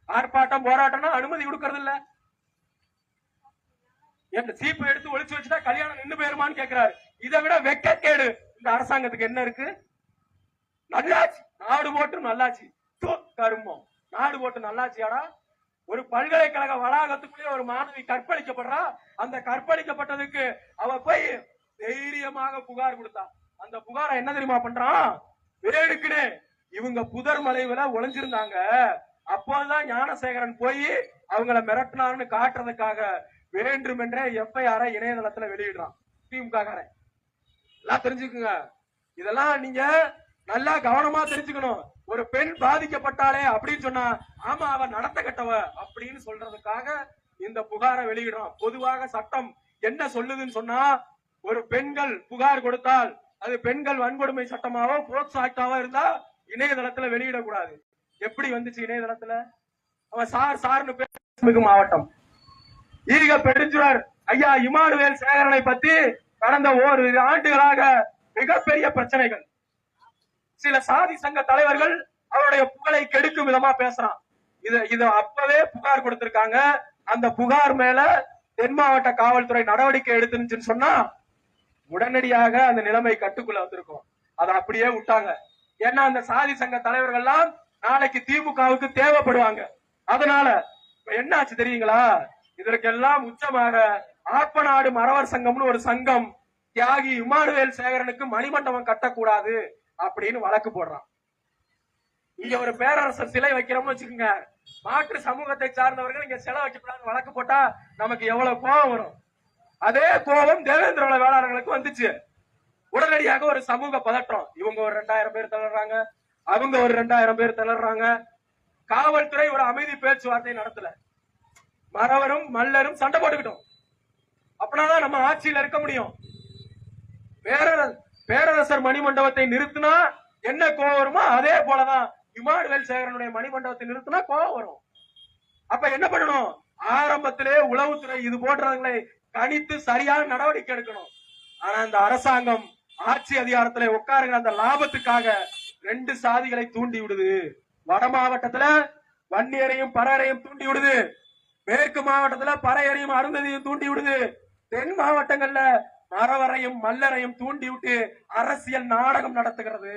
ஆர்ப்பாட்டம் போராட்டம்னா அனுமதி கொடுக்கறது இல்ல, சீப்பு எடுத்து ஒழிச்சு வச்சுட்டா கல்யாணம் நின்று போயிருமான்னு கேட்கிறாரு. இதை விட வெக்கக்கேடு இந்த அரசாங்கத்துக்கு என்ன இருக்கு? நல்லாட்சி, நாடு போட்டு நல்லாட்சி, கருமம், நாடு போட்டு நல்லாட்சியாடா? ஒரு பல்கலைக்கழக வளாகத்துக்குள்ளே ஒரு மாணவி கற்பழிக்கப்படுறா. அந்த கற்பழிக்கப்பட்டதுக்கு அவ போய் தைரியமாக புகார் கொடுத்தா. அந்த புகாரை என்ன தெரியுமா பண்றான்? வேடுக்குன்னு இவங்க புதர் மலைவுல ஒளிஞ்சிருந்தாங்க, அப்போதான் ஞானசேகரன் போய் அவங்கள மிரட்டினார்னு காட்டுறதுக்காக வேண்டுமென்றே எஃப்ஐஆர் இணையதளத்துல வெளியிடுறான் திமுக காரன். எல்லாம் தெரிஞ்சுக்குங்க. இதெல்லாம் நீங்க நல்லா கவனமா தெரிஞ்சுக்கணும். ஒரு பெண் பாதிக்கப்பட்டாலே அப்படின்னு சொன்னா ஆமா அவ நடத்த கட்டவ அப்படின்னு சொல்றதுக்காக இந்த புகாரை வெளியிடுறான். பொதுவாக சட்டம் என்ன சொல்லுதுன்னு சொன்னா, ஒரு பெண்கள் புகார் கொடுத்தால் அது பெண்கள் வன்கொடுமை சட்டமாவோ போக்சோ ஆக்டாவோ இருந்தா இணையதளத்துல வெளியிடக்கூடாது. எப்படி வந்துச்சு இணையதளத்துல? அவன் சார்னு பேர் மாவட்டம் ஈக பெருஞ்சுரர் ஐயா இமானுவேல் சேகரனை பத்தி கடந்த 1 ஆண்டுகளாக மிகப்பெரிய பிரச்சனைகள். சில சாதி சங்க தலைவர்கள் அவருடைய புகழை கெடுக்கும் விதமா பேசுறான். இது அப்பவே புகார் கொடுத்திருக்காங்க. அந்த புகார் மேல தென் மாவட்ட காவல்துறை நடவடிக்கை எடுத்துருச்சுன்னு சொன்னா உடனடியாக அந்த நிலைமை கட்டுக்குள்ள வந்திருக்கும். அதை அப்படியே விட்டாங்க. ஏன்னா அந்த சாதி சங்க தலைவர்கள்லாம் நாளைக்கு திமுகவுக்கு தேவைப்படுவாங்க. அதனால என்ன ஆச்சு தெரியுங்களா? இதற்கெல்லாம் உச்சமாக ஆப்பநாடு மறவர் சங்கம்னு ஒரு சங்கம் தியாகி இமானுவேல் சேகரனுக்கு மணிமண்டபம் கட்டக்கூடாது அப்படின்னு வழக்கு போடுறான். இங்க ஒரு பேரரசர் சிலை வைக்கிறோம்னு வச்சுக்கோங்க, மாற்று சமூகத்தை சார்ந்தவர்கள் இங்க சிலை வைக்கப்படாதுன்னு வழக்கு போட்டா நமக்கு எவ்வளவு கோபம் வரும். அதே கோபம் தேவேந்திர வேளாளர்களுக்கு வந்துச்சு. உடனடியாக ஒரு சமூக பதற்றம். இவங்க ஒரு 2000 பேர் தள்ளுறாங்க, அவங்க ஒரு 2000 பேர் திணறாங்க. காவல்துறை ஒரு அமைதி பேச்சுவார்த்தை நடத்தல. மறவரும் மல்லரும் சண்டை போட்டுக்கிட்டோம். அப்படின்னாதான் நம்ம ஆட்சியில் இருக்க முடியும். பேரரசர் மணிமண்டபத்தை நிறுத்தினா என்ன கோவம் வருமோ அதே போலதான் இமானுவேல் சேகரனுடைய மணிமண்டபத்தை நிறுத்தினா கோவம் வரும். அப்ப என்ன பண்ணணும்? ஆரம்பத்திலே உளவுத்துறை இது போன்றவர்களை கணித்து சரியான நடவடிக்கை எடுக்கணும். ஆனா இந்த அரசாங்கம் ஆட்சி அதிகாரத்துல உட்காருங்க அந்த லாபத்துக்காக 2 சாதிகளை தூண்டி விடுது. வட மாவட்டத்துல வன்னியரையும் பறையரையும் தூண்டி விடுது. மேற்கு மாவட்டத்துல பறையரையும் அருந்ததியும் தூண்டி விடுது. தென் மாவட்டங்கள்ல மறவரையும் மல்லரையும் தூண்டி விட்டு அரசியல் நாடகம் நடத்துகிறது.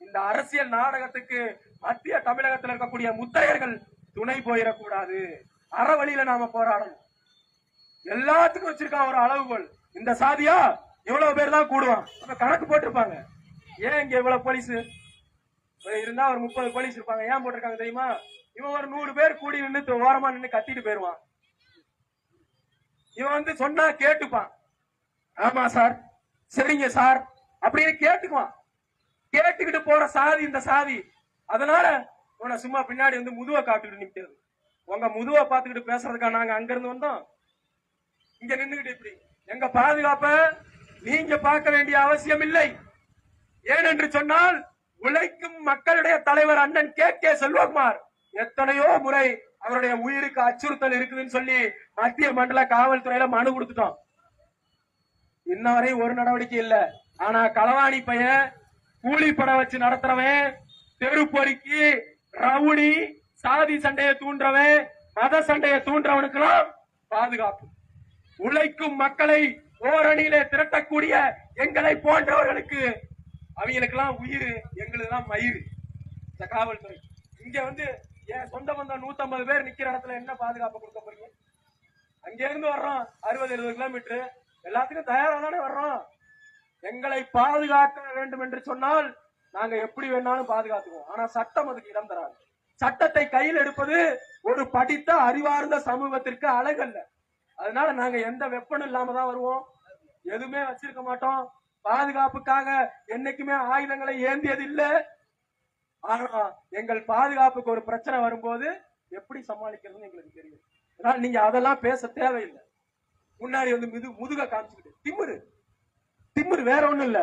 இந்த அரசியல் நாடகத்துக்கு மத்திய தமிழகத்தில் இருக்கக்கூடிய முத்தையர்கள் துணை போயிடக்கூடாது. அறவழியில நாம போராடணும். எல்லாத்துக்கும் வச்சிருக்கான் ஒரு அளவுகோல். இந்த சாதியா இவ்வளவு பேர் தான் கூடுவான். கணக்கு போட்டிருப்பாங்க. ஏன் இங்க இவ்வளவு போலீஸ் இருந்தா ஒரு 30 போலீஸ் இருப்பாங்க. ஏன் போட்டிருக்காங்க தெரியுமா? இவன் ஒரு 100 பேர் கூடி நின்று ஓரமா நின்று கத்திட்டு போயிருவான். இவன் சொன்னா கேட்டுப்பான். ஆமா சார், சரிங்க சார் அப்படின்னு கேட்டுக்குவான். கேட்டுக்கிட்டு போற சாதி இந்த சாதி. அதனால உன சும்மா பின்னாடி முதுவை காட்டுக்கிட்டு நிக்கிறது. உங்க முதுவை பார்த்துக்கிட்டு பேசுறதுக்கா நாங்க அங்க இருந்து வந்தோம்? இங்க நின்றுகிட்டு இப்படி எங்க பாதுகாப்ப நீங்க பார்க்க வேண்டிய அவசியம் இல்லை. ஏனென்று சொன்னால் உழைக்கும் மக்களுடைய தலைவர் அண்ணன் கே செல்வகுமார் எத்தனையோ முறை அவருடைய உயிருக்கு அச்சுறுத்தல் இருக்குதுன்னு சொல்லி மத்திய மண்டல காவல்துறையில மனு கொடுத்துட்டோம். இன்ன வரை ஒரு நடவடிக்கை இல்ல. ஆனா களவாணி பையன், கூலிப்பட வச்சு நடத்துறவன், தெருப்பொறுக்கி, ரவுடி, சாதி சண்டையை தூண்டுறவன், மத சண்டையை தூண்டுறவனுக்கெல்லாம் பாதுகாப்பு. உழைக்கும் மக்களை ஓரணியிலே திரட்டக்கூடிய எங்களை போன்றவர்களுக்கு அவங்களுக்கெல்லாம் உயிர், எங்களுக்குதான் மயிர். இந்த காவல்துறை இங்க என் சொந்த பந்தம் 150 பேர் நிக்கிற இடத்துல என்ன பாதுகாப்பு கொடுக்க போறீங்க? அங்க இருந்து வர்றோம் 60-70 கிலோமீட்டர், எல்லாத்துக்கும் தயாரா தானே வர்றோம். எங்களை பாதுகாக்க வேண்டும் என்று சொன்னால் நாங்க எப்படி வேணாலும் பாதுகாத்துவோம். ஆனா சட்டம் அதுக்கு இடம் தராது. சட்டத்தை கையில் எடுப்பது ஒரு படித்த அறிவார்ந்த சமூகத்திற்கு அழகல்ல. அதனால நாங்க எந்த வெப்பனும் இல்லாம தான் வருவோம். எதுவுமே வச்சிருக்க மாட்டோம். பாதுகாப்புக்காக என்னைக்குமே ஆயுதங்களை ஏந்தியது இல்லை. ஆனா எங்கள் பாதுகாப்புக்கு ஒரு பிரச்சனை வரும்போது எப்படி சமாளிக்கிறதுன்னு எங்களுக்கு தெரியும். அதனால நீங்க அதெல்லாம் பேச தேவையில்லை. முன்னாடி முதுக காமிச்சுக்கிட்டு திமிரு வேற ஒண்ணும் இல்ல.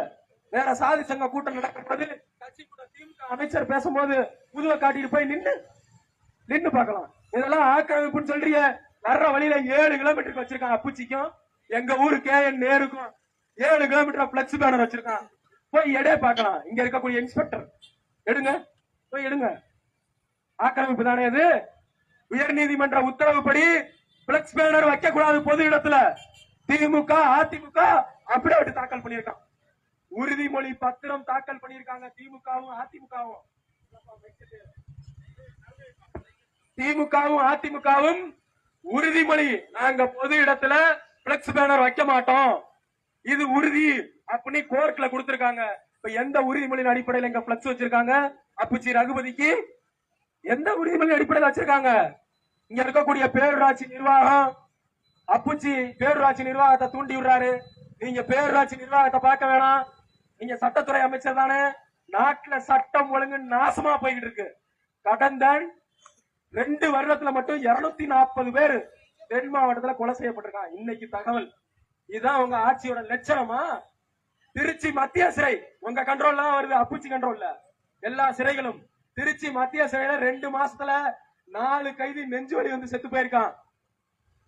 வேற சாதி சங்க கூட்டம் நடக்கும்போது கட்சி கூட்டம் திமுக அமைச்சர் பேசும்போது முதுக காட்டிட்டு போய் நின்னு பார்க்கலாம். இதெல்லாம் ஆக்கிரமிப்புன்னு சொல்றீங்க. வர்ற வழியில 7 கிலோமீட்டருக்கு வச்சிருக்கான். அப்புச்சிக்கும் எங்க ஊரு KN நேருக்கும் 7 கிலோமீட்டர் பிளக்ஸ் பேனர் வச்சிருக்கான். போய் எடே பார்க்கலாம். இங்க இருக்கக்கூடிய இன்ஸ்பெக்டர் எடுங்க, போய் எடுங்க. ஆக்கிரமிப்பு தானே அது? உயர் நீதிமன்ற உத்தரவுப்படி பிளக்ஸ் பேனர் வைக்க கூடாது பொது இடத்துல. திமுக அதிமுக அப்படியே தாக்கல் பண்ணிருக்கான். உறுதிமொழி பத்திரம் தாக்கல் பண்ணிருக்காங்க. திமுகவும் அதிமுகவும் உறுதிமொழி, நாங்க பொது இடத்துல பிளக்ஸ் பேனர் வைக்க மாட்டோம், இது உறுதி அப்படின்னு கோர்ட்ல கொடுத்திருக்காங்க. இப்ப எந்த உறுதிமொழியின் அடிப்படையில் எங்க பிளக்ஸ் வச்சிருக்காங்க? அப்புச்சி ரகுபதிக்கு எந்த உறுதிமொழி அடிப்படையில் வச்சிருக்காங்க? இங்க இருக்கக்கூடிய பேரூராட்சி நிர்வாகம், அப்புச்சி பேரூராட்சி நிர்வாகத்தை தூண்டி விடுறாரு. நீங்க பேரூராட்சி நிர்வாகத்தை பார்க்க வேணாம். நீங்க சட்டத்துறை அமைச்சர் தானே. நாட்டுல சட்டம் ஒழுங்கு நாசமா போய்கிட்டு இருக்கு. கடந்த 2 வருடத்துல மட்டும் 240 பேர் தென் மாவட்டத்துல கொலை செய்யப்பட்டிருக்காங்க. இன்னைக்கு தகவல். இதுதான் உங்க ஆட்சியோட லட்சணமா? திருச்சி மத்திய சிறை உங்க கண்ட்ரோல் தான் வருது, அப்புச்சி கண்ட்ரோல்ல எல்லா சிறைகளும். திருச்சி மத்திய சிறையில 2 மாசத்துல 4 கைதி நெஞ்சு வலி செத்து போயிருக்கான்.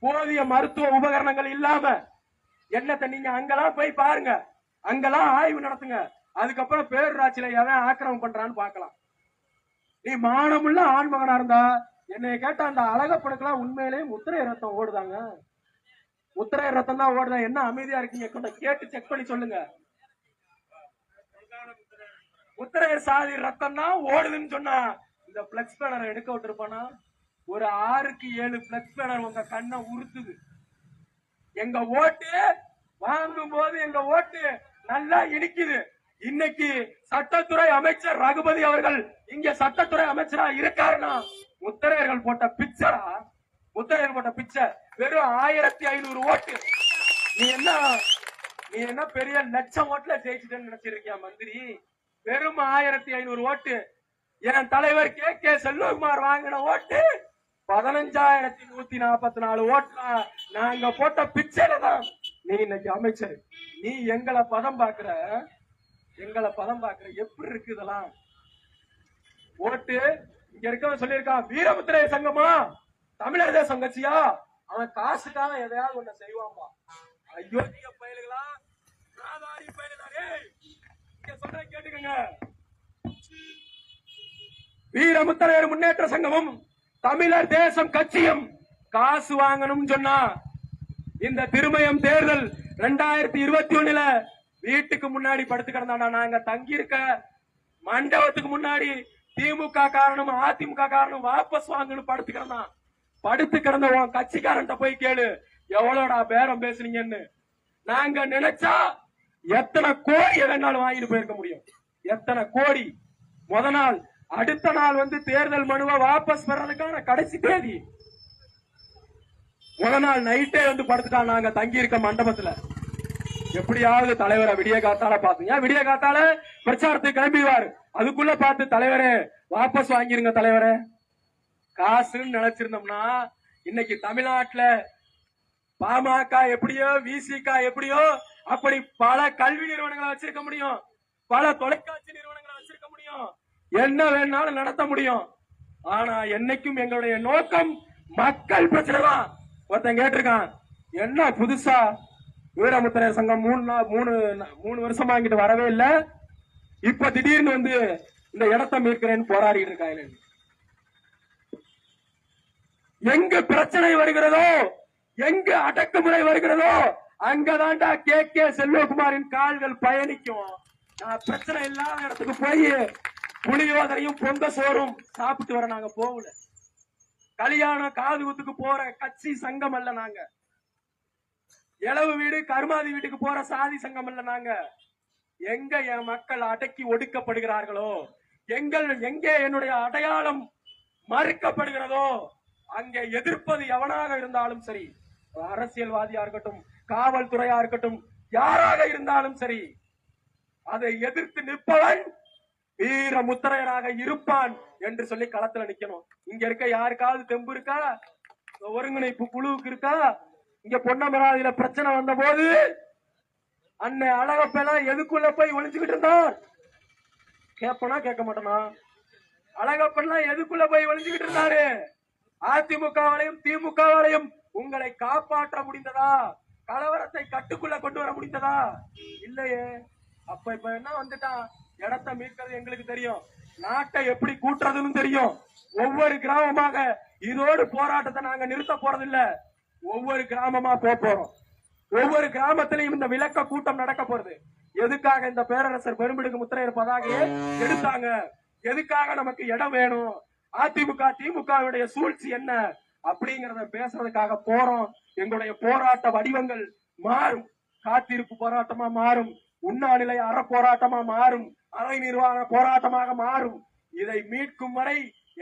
போதிய மருத்துவ உபகரணங்கள் இல்லாம. என்னத்தை நீங்க அங்கெல்லாம் போய் பாருங்க, அங்கெல்லாம் ஆய்வு நடத்துங்க. அதுக்கப்புறம் பேரூராட்சியில எவன் ஆக்கிரமம் பண்றான்னு பாக்கலாம். நீ மானமுள்ள ஆண்மகனா இருந்தா என்னை கேட்ட அந்த அழகப்பனுக்கெல்லாம் உண்மையிலேயே முத்திரை ரத்தம் ஓடுதாங்க. முத்திரை ரத்தம் தான் ஓடுதா? என்ன அமைதியா இருக்கீங்க? கேட்டு செக் பண்ணி சொல்லுங்க. முத்திரை சாதி ரத்தம் தான் ஓடுதுன்னு சொன்னா இந்த பிளக்ஸ் பேனர் எடுக்க விட்டுருப்பானா? ஒரு 6க்கு 7 பிளக்ஸ் பேனர் உங்க கண்ணை உறுத்துது. எங்க ஓட்டு வாங்கும் போது எங்க ஓட்டு நல்லா இனிக்குது. இன்னைக்கு சட்டத்துறை அமைச்சர் ரகுபதி அவர்கள் இங்க சட்டத்துறை அமைச்சரா இருக்காருன்னா முத்திரையர்கள் போட்ட பிச்சரா? முத்திரையர்கள் போட்ட பிச்சை வெறும் 1500 ஓட்டு. நீ என்ன பெரிய லட்சம் ஓட்டுல ஜெயிச்சுட்டேன்னு நினைச்சிருக்கியா மந்திரி? வெறும் 1500 ஓட்டு. என் தலைவர் கே செல்வகுமார் வாங்கின ஓட்டு 15,144 ஓட்டு. நாங்க போட்ட பிச்சையில தான் நீ இன்னைக்கு அமைச்சர். நீ எங்களை பதம் பாக்குற எப்படி இருக்கு இதெல்லாம்? ஓட்டு இங்க இருக்க சொல்லியிருக்கான், வீரமுத்திரை சங்கமா தமிழர் தேசம் கட்சியா? அவன் காசுக்காக எதையாவது ஒண்ணு செய்வான்பா. ஐயோ நீங்க பயலுகளா, நாதாரி பயலுதாரே, இங்க சொல்ற கேட்டுக்கங்க. வீரமுத்திரையர் முன்னேற்ற சங்கமும் தமிழர் தேசம் கட்சியும் காசு வாங்கணும் சொன்னா இந்த திருமயம் தேர்தல் 2021 வீட்டுக்கு முன்னாடி படுத்து கிடந்தாடா. நாங்க தங்கி இருக்க மண்டபத்துக்கு முன்னாடி திமுக காரணம் அதிமுக காரணம் வாபஸ் வாங்கணும் படுத்து கிடந்தான். படுத்து கிடந்த உன் கட்சிக்காரன் போய் கேளு எவ்வளோடா பேரம் பேசுனீங்கன்னு. நாங்க நினைச்சா எத்தனை கோடி வேணாலும் வாங்கிட்டு போயிருக்க முடியும். எத்தனை கோடி. முத நாள் அடுத்த நாள் தேர்தல் மனுவை வாபஸ் பெறதுக்கான கடைசி தேதி. முத நாள் நைட்டே படுத்துட்டான். நாங்க தங்கி இருக்க மண்டபத்துல. எப்படியாவது தலைவரை விடிய காத்தால பாத்தீங்க, விடிய காத்தால பிரச்சாரத்துக்கு கிளம்பிடுவாரு. அதுக்குள்ள பார்த்து தலைவரே வாபஸ் வாங்கிருங்க தலைவரே. காசுன்னு நினைச்சிருந்தோம்னா இன்னைக்கு தமிழ்நாட்டுல பாமக எப்படியோ விசிக எப்படியோ அப்படி பல கல்வி நிறுவனங்களை வச்சிருக்க முடியும், பல தொலைக்காட்சி நிறுவனங்களை வச்சிருக்க முடியும், என்ன வேணாலும் நடத்த முடியும். ஆனா என்னைக்கும் எங்களுடைய நோக்கம் மக்கள் பிரச்சனை தான். ஒருத்தன் கேட்டிருக்கான், என்ன புதுசா வீரமுத்திரை சங்கம் 3 வருஷமா இங்கிட்டு வரவே இல்ல, இப்ப திடீர்னு இந்த இடத்தை மீட்கிறேன்னு போராடிட்டு இருக்காங்க. எங்கு பிரச்சனை வருகிறதோ, எங்கு அடக்குமுறை வருகிறதோ அங்கதான்டா கே செல்வகுமாரின் கால்கள் பயணிக்கும். நான் பிரச்சனை இல்லாத இடத்துக்கு போய் புளியோதரையும் பொங்க சோறும் சாப்பிட்டு வர நாங்க போகல. கல்யாணம் காது குத்துக்கு போற கட்சி சங்கம் அல்ல நாங்க. இளவு வீடு கருமாதி வீட்டுக்கு போற சாதி சங்கம் அல்ல நாங்க. எங்க என் மக்கள் அடக்கி ஒடுக்கப்படுகிறார்களோ, எங்கே என்னுடைய அடையாளம் மறுக்கப்படுகிறதோ அங்கே எதிர்ப்பது எவனாக இருந்தாலும் சரி, அரசியல்வாதியா இருக்கட்டும், காவல்துறையா இருக்கட்டும், யாராக இருந்தாலும் சரி, அதை எதிர்த்து நிற்பவன் வீரமுத்திரையராக இருப்பான் என்று சொல்லி களத்துல நிக்கணும். இங்க இருக்க யாருக்காவது தெம்பு இருக்கா? ஒருங்கிணைப்பு குழுவுக்கு இருக்கா? இங்க பொன்னமராதியில பிரச்சனை வந்த போது அண்ணன் அழகப்பெல்லாம் எதுக்குள்ள போய் ஒளிஞ்சுக்கிட்டு இருந்தார்? கேப்பனா கேட்க மாட்டனா? அழகப்பெல்லாம் எதுக்குள்ள போய் ஒளிஞ்சுக்கிட்டு இருந்தாரு? அதிமுகவாலையும் திமுகவாலையும் உங்களை காப்பாற்ற முடிந்ததா? கலவரத்தை கட்டுக்குள்ள கொண்டு வர முடிந்ததா? இல்லையே. இப்ப என்ன வந்துட்டான், இடத்தை மீட்கிறது எங்களுக்கு தெரியும், நாட்டை எப்படி கூட்டுறதுன்னு தெரியும். ஒவ்வொரு கிராமமாக இதோடு போராட்டத்தை நாங்க நிறுத்த போறதில்ல. ஒவ்வொரு கிராமமா போறோம். ஒவ்வொரு கிராமத்திலையும் இந்த விளக்க கூட்டம் நடக்க போறது. எதுக்காக இந்த பேரரசர் பெரும்பிடுகு முத்திரையர் பதாகையை எடுத்தாங்க? எதுக்காக நமக்கு இடம் வேணும்? அதிமுக திமுகவுடைய சூழ்ச்சி என்ன அப்படிங்கறத பேசுறதுக்காக போறோம். எங்களுடைய போராட்ட வடிவங்கள் மாறும். காத்திருப்பு போராட்டமா மாறும், உண்ணாநிலை அற போராட்டமா மாறும், அரை நிர்வாக போராட்டமாக மாறும். இதை மீட்கும் வரை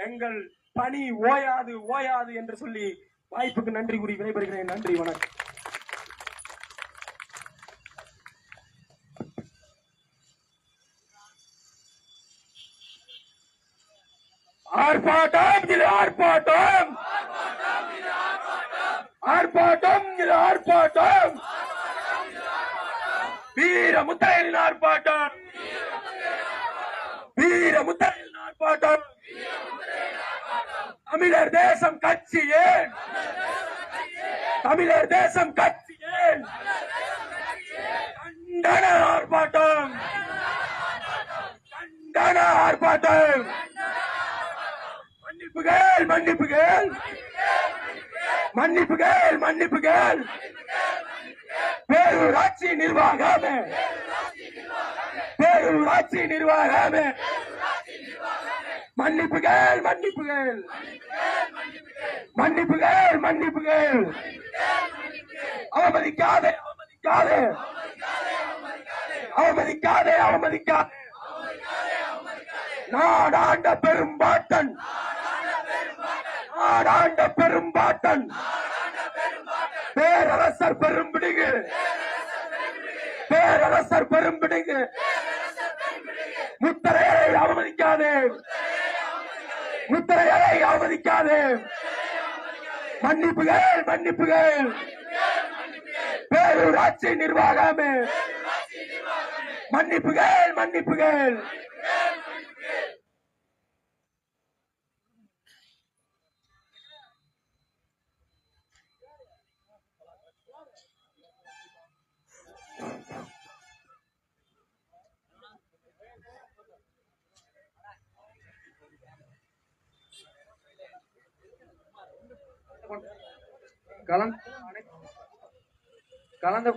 எங்கள் பணி ஓயாது ஓயாது என்று சொல்லி வாய்ப்புக்கு நன்றி கூறி விடைபெறுகிறேன். நன்றி, வணக்கம். ஆர்ப்பாட்டம் இது ஆர்ப்பாட்டம், ஆர்ப்பாட்டம் இது ஆர்ப்பாட்டம், வீரமுத்திரையரின் ஆர்ப்பாட்டம், வீரமுத்திரையரின் ஆர்ப்பாட்டம். தமிழர் தேசம் கட்சியே, தமிழர் தேசம் கட்சியே கண்டன ஆர்ப்பாட்டம், கண்டன ஆர்ப்பாட்டம். மன்னிப்புகள் மன்னிப்புகள் மன்னிப்புகள் மன்னிப்புகள். பேரூராட்சி நிர்வாகமே, பேரூராட்சி நிர்வாகமே, மன்னிப்புகள் மன்னிப்புகள் மன்னிப்புகள் மன்னிப்புகள். அவமதிக்காதே அவமதிக்காதே அவமதிக்காதே அவமதிக்காதே. நாடாண்ட பெரும்பாட்டன், நாடாண்ட பெரும்பாட்டன், பேரரசர் பெரும்பிடுகு, பேரரசர் பெரும்பிடுகு அவமதிக்காது. மன்னிப்புகள் மன்னிப்புகள். பேரூராட்சி நிர்வாகமே மன்னிப்புகள் மன்னிப்புகள். கலந்த